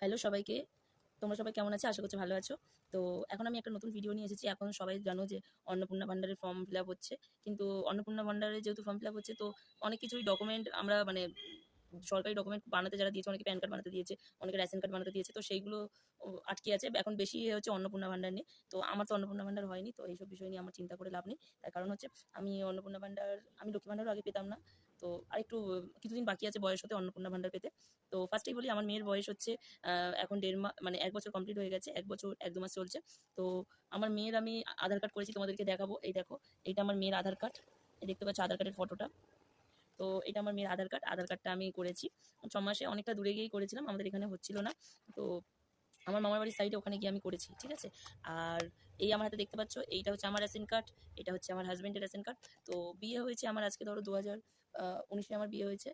Hello সবাইকে, তোমরা সবাই কেমন আছো? আশা করছি ভালো আছো। তো এখন আমি একটা নতুন ভিডিও নিয়ে এসেছি। এখন সবাই জানো যে অন্নপূর্ণা ভান্ডারের ফর্ম ফিল আপ হচ্ছে। কিন্তু অন্নপূর্ণা ভান্ডারের যেহেতু ফর্ম ফিল আপ হচ্ছে, তো অনেক কিছুই ডকুমেন্ট আমরা মানে সরকারি ডকুমেন্ট বানাতে যারা দিয়েছে, অনেকে প্যান কার্ড বানাতে দিয়েছে, অনেকে রেশন কার্ড বানাতে দিয়েছে। তো সেইগুলো আটকে আছে। এখন বেশি হচ্ছে অন্নপূর্ণা ভান্ডার নিয়ে। তো আমার তো অন্নপূর্ণা ভান্ডার হয়নি। তো এইসব বিষয় নিয়ে আমার চিন্তা করে লাভ নেই। তার কারণ হচ্ছে আমি অন্নপূর্ণা ভান্ডার, আমি লক্ষ্মী ভান্ডারও আগে পেতাম না। তো আরেকটু কিছুদিন বাকি আছে বয়স হতে অন্নপূর্ণা ভান্ডার পেতে। তো ফার্স্টেই বলি, আমার মেয়ের বয়স হচ্ছে এখন 1.5 মাস, মানে 1 বছর কমপ্লিট হয়ে গেছে। 1 বছর 1-2 মাস চলছে। তো আমার মেয়ের আমি আধার কার্ড করেছি, তোমাদেরকে দেখাবো। এই দেখো, এইটা আমার মেয়ের আধার কার্ড। এই দেখতে পাচ্ছ আধার কার্ডের ফটোটা। তো এটা আমার মেয়ের আধার কার্ড। আধার কার্ডটা আমি করেছি 6 মাসে, অনেকটা দূরে গিয়েই করেছিলাম, আমাদের এখানে হচ্ছিল না। তো আমার মামার বাড়ির সাইডে ওখানে গিয়ে আমি করেছি, ঠিক আছে। আর এই আমার হাতে দেখতে পাচ্ছ, এইটা হচ্ছে আমার রেশন কার্ড, এটা হচ্ছে আমার হাজবেন্ডের রেশন কার্ড। তো বিয়ে হয়েছে আমার আজকে ধরো 2019-এ আমার বিয়ে হয়েছে,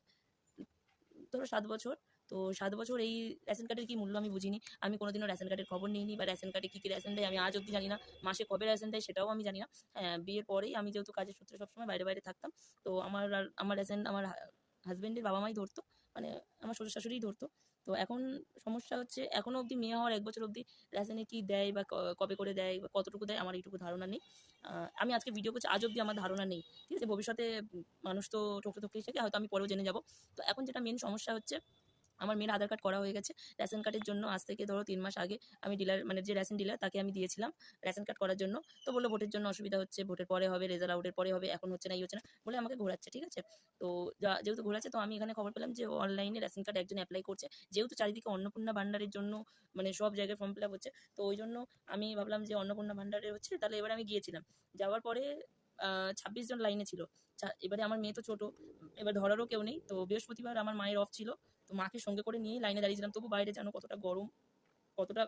ধরো 7 বছর। তো 7 বছর এই রেশন কার্ডের কি মূল্য আমি বুঝিনি। আমি কোনোদিনও রেশন কার্ডের খবর নিইনি, বা রেশন কার্ডে কী কী রেশন দেয় আমি আজ অব্দি জানি না। মাসে কবে রেশন দেয় সেটাও আমি জানি না। হ্যাঁ, বিয়ের পরেই আমি যেহেতু কাজের সূত্রে সবসময় বাইরে বাইরে থাকতাম, তো আমার রেশন আমার হাজবেন্ডের বাবা মাই ধরতো, মানে আমার শ্বশুর শাশুড়িই ধরতো। তো এখন সমস্যা হচ্ছে, এখনো অবধি মেয়ে হওয়ার 1 বছর অবধি রেশনে কি দেয় বা কবে করে দেয় বা কতটুকু দেয়, আমার এইটুকু ধারণা নেই। আমি আজকে ভিডিও করছি, আজ অবধি আমার ধারণা নেই, ঠিক আছে। ভবিষ্যতে মানুষ তো ঠকতে ঠকতেই শেখে, হয়তো আমি পরেও জেনে যাব। তো এখন যেটা মেন সমস্যা হচ্ছে, আমার মেয়ের আধার কার্ড করা হয়ে গেছে। রেশন কার্ডের জন্য আজ থেকে ধরো 3 মাস আগে আমি ডিলার, মানে যে রেশন ডিলার, তাকে আমি দিয়েছিলাম রেশন কার্ড করার জন্য। তো বললো ভোটের জন্য অসুবিধা হচ্ছে, ভোটের পরে হবে, রেজাল্ট আউটের পরে হবে, এখন হচ্ছে না, এই হচ্ছে না বলে আমাকে ঘোরাচ্ছে, ঠিক আছে। তো যেহেতু ঘোরাচ্ছে, তো আমি এখানে খবর পেলাম যে অনলাইনে রেশন কার্ড একজন অ্যাপ্লাই করছে। যেহেতু চারিদিকে অন্নপূর্ণা ভান্ডারের জন্য মানে সব জায়গায় ফর্ম ফিল আপ হচ্ছে, তো ওই জন্য আমি ভাবলাম যে অন্নপূর্ণা ভান্ডারে হচ্ছে, তাহলে এবার আমি গিয়েছিলাম। যাওয়ার পরে 26 জন লাইনে ছিল। এবারে আমার মেয়ে তো ছোট, এবার ধরারও কেউ নেই। তো বৃহস্পতিবার আমার মায়ের অফ ছিল, তো মাকে সঙ্গে করে নিয়েই লাইনে দাঁড়িয়েছিলাম। তবু বাইরে জানো কতটা গরম, কতটা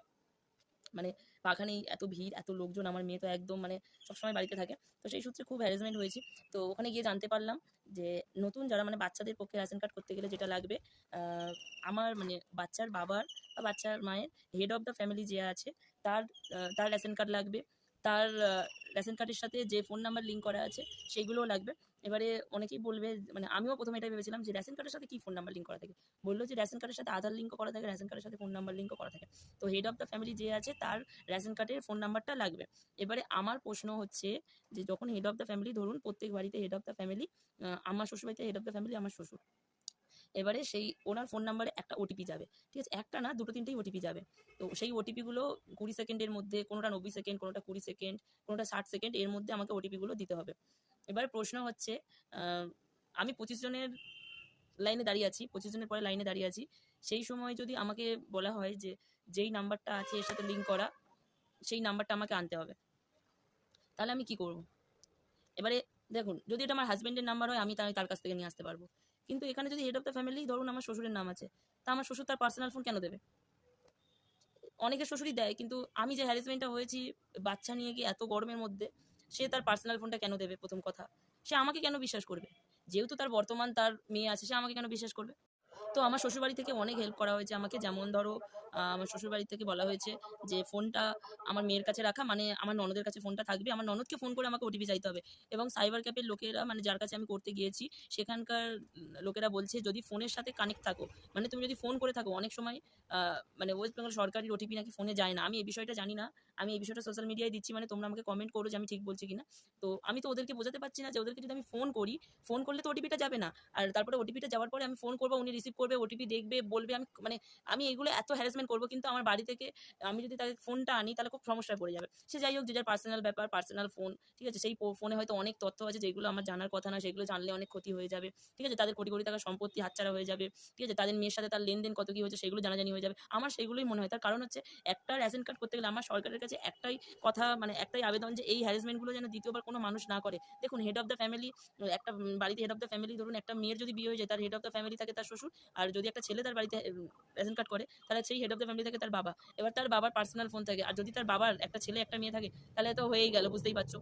মানে পাখা নেই, এত ভিড়, এত লোকজন। আমার মেয়ে তো একদম মানে সবসময় বাড়িতে থাকে। তো সেই সূত্রে খুব হ্যারাসমেন্ট হয়েছি। তো ওখানে গিয়ে জানতে পারলাম যে নতুন যারা, মানে বাচ্চাদের পক্ষে রেশন কার্ড করতে গেলে যেটা লাগবে, আহ, আমার মানে বাচ্চার বাবার বা বাচ্চার মায়ের হেড অফ দ্য ফ্যামিলি যে আছে, তার তার রেশন কার্ড লাগবে। তার রেশন কার্ডের সাথে যে ফোন নাম্বার লিঙ্ক করা আছে সেইগুলোও লাগবে। এবারে অনেকেই বলবে, মানে আমিও প্রথমে এটাই ভেবেছিলাম যে রেশন কার্ডের সাথে কি ফোন নাম্বার লিঙ্ক করা থাকে। বললো যে রেশন কার্ডের সাথে আধার লিঙ্ক করা থাকে, রেশন কার্ডের সাথে ফোন নাম্বার লিঙ্ক করা থাকে। তো হেড অফ দ্য ফ্যামিলি যে আছে তার রেশন কার্ডের ফোন নাম্বারটা লাগবে। এবারে আমার প্রশ্ন হচ্ছে যে যখন হেড অফ দ্য ফ্যামিলি, ধরুন প্রত্যেক বাড়িতে হেড অফ দ্য ফ্যামিলি, আমার শ্বশুর বাড়িতে হেড অফ দ্য ফ্যামিলি আমার শ্বশুর, এবারে সেই ওনার ফোন নাম্বারে একটা ওটিপি যাবে, ঠিক আছে। একটা না, দুটো তিনটেই ওটিপি যাবে। তো সেই ওটিপিগুলো 20 সেকেন্ডের মধ্যে, কোনোটা 90 সেকেন্ড, কোনোটা 20 সেকেন্ড, কোনোটা 60 সেকেন্ড, এর মধ্যে আমাকে ওটিপিগুলো দিতে হবে। এবার প্রশ্ন হচ্ছে, আমি 25 জনের লাইনে দাঁড়িয়ে আছি, 25 জনের পরে লাইনে দাঁড়িয়ে আছি। সেই সময় যদি আমাকে বলা হয় যে যেই নাম্বারটা আছে এর সাথে লিঙ্ক করা, সেই নাম্বারটা আমাকে আনতে হবে, তাহলে আমি কি করব? এবারে দেখুন, যদি এটা আমার হাজবেন্ডের নাম্বার হয়, আমি তার কাছ থেকে নিয়ে আসতে পারবো। কিন্তু এখানে যদি হেড অফ দ্য ফ্যামিলি, ধরুন আমার শ্বশুরের নাম আছে, তা আমার শ্বশুর তার পার্সোনাল ফোন কেন দেবে? অনেকের শ্বশুরই দেয়, কিন্তু আমি যে হ্যারাসমেন্টটা হয়েছি বাচ্চা নিয়ে গিয়ে এত গরমের মধ্যে, সে তার পার্সোনাল ফোনটা কেন দেবে? প্রথম কথা, সে আমাকে কেন বিশ্বাস করবে? যেহেতু তার বর্তমান তার মেয়ে আছে, সে আমাকে কেন বিশ্বাস করবে? তো আমার শ্বশুরবাড়ি থেকে অনেক হেল্প করা হয়েছে আমাকে। যেমন ধরো, আমার শ্বশুরবাড়ি থেকে বলা হয়েছে যে ফোনটা আমার মেয়ের কাছে রাখা, মানে আমার ননদের কাছে ফোনটা থাকবে, আমার ননদকে ফোন করে আমাকে ওটিপি চাইতে হবে। এবং সাইবার ক্যাফের লোকেরা, মানে যার কাছে আমি করতে গিয়েছি, সেখানকার লোকেরা বলছে যদি ফোনের সাথে কানেক্ট থাকো, মানে তুমি যদি ফোন করে থাকো, অনেক সময় মানে ওয়েস্ট বেঙ্গল সরকারি ওটিপি নাকি ফোনে যায় না। আমি এই বিষয়টা জানি না, আমি এই বিষয়টা সোশ্যাল মিডিয়ায় দিচ্ছি, মানে তোমরা আমাকে কমেন্ট করো যে আমি ঠিক বলছি কিনা। তো আমি তো ওদেরকে বোঝাতে পারছি না যে ওদেরকে যদি আমি ফোন করি, ফোন করলে তো ওটিপিটা যাবে না। আর তারপরে ওটিপিটা যাওয়ার পরে আমি ফোন করবো, উনি রিসিভ করবে, ওটিপি দেখবে, বলবে, আমি মানে আমি এগুলো এত হ্যারাসমেন্ট করবো, কিন্তু আমার বাড়ি থেকে আমি যদি তাকে ফোনটা আনি তাহলে খুব সমস্যায় পড়ে যাবে। সে যাই হোক, যে যার পার্সোনাল ব্যাপার, পার্সোনাল ফোন, ঠিক আছে। সেই ফোনে হয়তো অনেক তথ্য আছে যেগুলো আমার জানার কথা না, সেগুলো জানলে অনেক ক্ষতি হয়ে যাবে, ঠিক আছে। তাদের কোটি কোটি টাকার সম্পত্তি হাতছাড়া হয়ে যাবে, ঠিক আছে। তাদের মেয়ের সাথে তার লেনদেন কত কি হয়েছে সেগুলো জানাজানি হয়ে যাবে। আমার সেগুলোই মনে হয়। তার কারণ হচ্ছে, একটা রেশন কার্ড করতে গেলে আমার সরকারের কাছে একটাই কথা, মানে একটাই আবেদন, যে এই হ্যারাসমেন্টগুলো যেন দ্বিতীয়বার কোনো মানুষ না করে। দেখুন, হেড অফ দ্য ফ্যামিলি, একটা বাড়িতে হেড অফ দ্য ফ্যামিলি, ধরুন একটা মেয়ের যদি বিয়ে হয়ে যায়, তার হেড অফ দ্য ফ্যামিলি থাকে তার শ্বশুর। আর যদি একটা ছেলে তার বাড়িতে রেশন কার্ড করে, তাহলে সেই হেড অফ দ্য ফ্যামিলি থাকে তার বাবা। এবার তার বাবার পার্সোনাল ফোন থাকে, আর যদি তার বাবার একটা ছেলে একটা মেয়ে থাকে, তাহলে তো হয়েই গেল, বুঝতেই পারছো।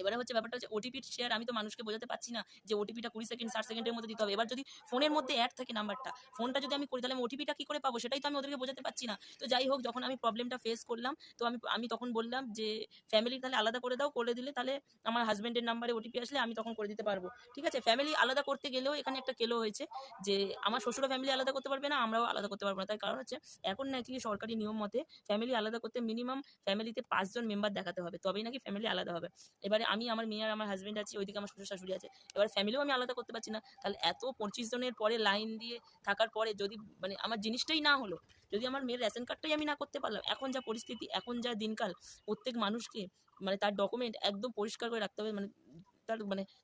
এবারে হচ্ছে ব্যাপারটা হচ্ছে ওটিপি শেয়ার, আমি তো মানুষকে বোঝাতে পারছি না যে ওটিপিটা 20 সেকেন্ড 60 সেকেন্ডের মধ্যে দিতে হবে। এবার যদি ফোনের মধ্যে অ্যাড থাকে নাম্বারটা, ফোনটা যদি আমি করি তাহলে আমি ওটিপিটা কি করে পাবো? সেটাই তো আমি ওদেরকে বোঝাতে পারছি না। তো যাই হোক, যখন আমি প্রবলেমটা ফেস করলাম, তো আমি আমি তখন বললাম যে ফ্যামিলি তাহলে আলাদা করে দাও, করে দিলে তাহলে আমার হাসব্যান্ডের নাম্বারে ওটিপি আসলে আমি তখন করে দিতে পারবো। ঠিক আছে? ফ্যামিলি আলাদা করতে গেলেও এখানে একটা কেলো হয়েছে যে আমার শ্বশুরও ফ্যামিলি আলাদা করতে পারবে না, আমরাও আলাদা করতে পারবো না। তার কারণ হচ্ছে এখন নাকি সরকারি নিয়ম মতে ফ্যামিলি আলাদা করতে মিনিমাম ফ্যামিলিতে 5 জন মেম্বার দেখাতে হবে। তবেই নাকি ফ্যামিলি আলাদা হবে। এবারে আমি, আমার মেয়ে আর আমার হাসব্যান্ড আছি, ওইদিকে আমার শ্বশুর শাশুড়ি আছে। এবার ফ্যামিলিও আমি আলাদা করতে পারছি না। তাহলে এত 25 জনের পরে লাইন দিয়ে থাকার পরে যদি মানে আমার জিনিসটাই না হলো, যদি আমার মেয়ের রেশন কার্ডটাই আমি না করতে পারলাম, এখন যা পরিস্থিতি, এখন যা দিনকাল, প্রত্যেক মানুষকে মানে তার ডকুমেন্ট একদম পরিষ্কার করে রাখতে হবে।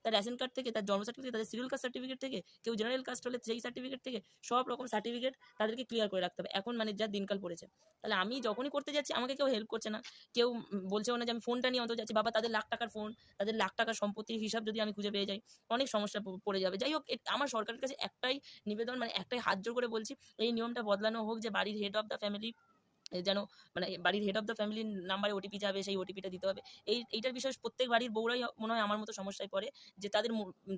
তার রেশন কার্ড থেকে, তার জন্ম সার্টিফিকেট, তাদের সিরিয়াল কাস্ট সার্টিফিকেট থেকে, কেউ জেনারেল কাস্ট হলে সেই সার্টিফিকেট থেকে, সব রকম সার্টিফিকেট তাদেরকে ক্লিয়ার করে রাখতে হবে। এখন মানে যা দিনকাল পড়েছে, তাহলে আমি যখনই করতে যাচ্ছি আমাকে কেউ হেল্প করছে না। কেউ বলছেও না যে আমি ফোনটা নিয়ে অন্তত যাচ্ছি। বাবা, তাদের লাখ টাকার ফোন, তাদের লাখ টাকার সম্পত্তির হিসাব যদি আমি খুঁজে পেয়ে যাই, অনেক সমস্যা পড়ে যাবে। যাই হোক, আমার সরকারের কাছে একটাই নিবেদন, মানে একটাই হাত জোর করে বলছি, এই নিয়মটা বদলানো হোক যে বাড়ির হেড অফ দ্য ফ্যামিলি যেন, মানে বাড়ির হেড অফ দ্য ফ্যামিলির নাম্বারে ওটিপি যাবে, সেই ওটিপিটা দিতে হবে। এইটার বিষয়ে প্রত্যেক বাড়ির বউরাই মনে হয় আমার মতো সমস্যায় পড়ে, যে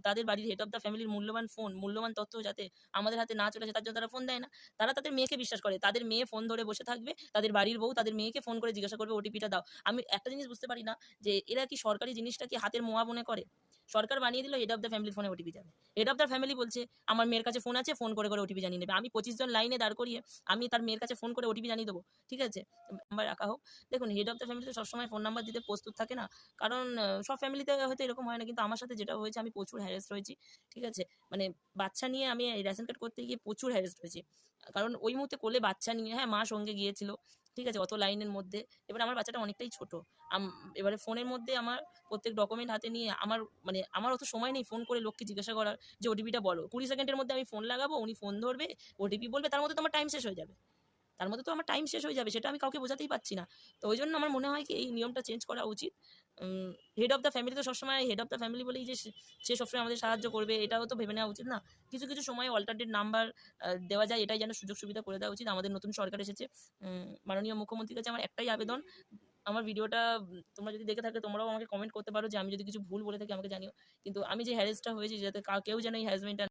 তাদের বাড়ির হেড অফ দ্য ফ্যামিলির মূল্যবান ফোন, মূল্যবান তথ্য যাতে আমাদের হাতে না চলে আসে, তার জন্য তারা ফোন দেয় না। তারা তাদের মেয়েকে বিশ্বাস করে, তাদের মেয়ে ফোন ধরে বসে থাকবে, তাদের বাড়ির বউ তাদের মেয়েকে ফোন করে জিজ্ঞাসা করবে ওটিপিটা দাও। আমি একটা জিনিস বুঝতে পারি না, যে এরা কি সরকারি জিনিসটা কি হাতের মোয়া মনে করে? সরকার বানিয়ে দিল হেড অফ দ্য ফ্যামিলির ফোনে ওটিপি যাবে। হেড অফ দ্য ফ্যামিলি বলছে আমার মেয়ের কাছে ফোন আছে, ফোন করে করে ওটিপি জানিয়ে নেবে। আমি 25 জন লাইনে দাঁড় করিয়ে আমি তার মেয়ের কাছে ফোন করে ওটিপি জানিয়ে দেবো? ঠিক আছে, নাম্বার রাখা হোক। দেখুন, হেড অফ দ্য ফ্যামিলি তো সবসময় ফোন নাম্বার দিতে প্রস্তুত থাকে না, কারণ সব ফ্যামিলিতে হয়তো এরকম হয় না, কিন্তু আমার সাথে যেটা হয়েছে, আমি প্রচুর হ্যারাসড হয়েছি। ঠিক আছে, মানে বাচ্চা নিয়ে আমি রেশন কার্ড করতে গিয়ে প্রচুর হ্যারাসড হয়েছি, কারণ ওই মুহূর্তে কোলে বাচ্চা নিয়ে, হ্যাঁ মা সঙ্গে গিয়েছিল, ঠিক আছে, অত লাইনের মধ্যে। এবার আমার বাচ্চাটা অনেকটাই ছোট, এবারে ফোনের মধ্যে আমার প্রত্যেক ডকুমেন্ট হাতে নিয়ে আমার অত সময় নেই ফোন করে লোককে জিজ্ঞাসা করার যে ওটিপিটা বলো। 20 সেকেন্ডের মধ্যে আমি ফোন লাগাবো, উনি ফোন ধরবে, ওটিপি বলবে, তার মধ্যে তো আমার টাইম শেষ হয়ে যাবে। সেটা আমি কাউকে বোঝাতেই পারছি না। তো ওই জন্য আমার মনে হয় কি এই নিয়মটা চেঞ্জ করা উচিত। হেড অফ দ্য ফ্যামিলি তো সবসময় হেড অফ দ্য ফ্যামিলি বলেই যে সে সবসময় আমাদের সাহায্য করবে, এটাও তো ভেবে নেওয়া উচিত না। কিছু কিছু সময় অল্টারনেট নাম্বার দেওয়া যায়, এটাই যেন সুযোগ সুবিধা করে দেওয়া উচিত। আমাদের নতুন সরকার এসেছে, মাননীয় মুখ্যমন্ত্রীর কাছে আমার একটাই আবেদন, আমার ভিডিওটা তোমরা যদি দেখে থাকো তোমরাও আমাকে কমেন্ট করতে পারো, যে আমি যদি কিছু ভুল বলে থাকি আমাকে জানিও। কিন্তু আমি যে হ্যারেসটা হয়েছি, যাতে কেউ যেন এই হ্যারাসমেন্টটা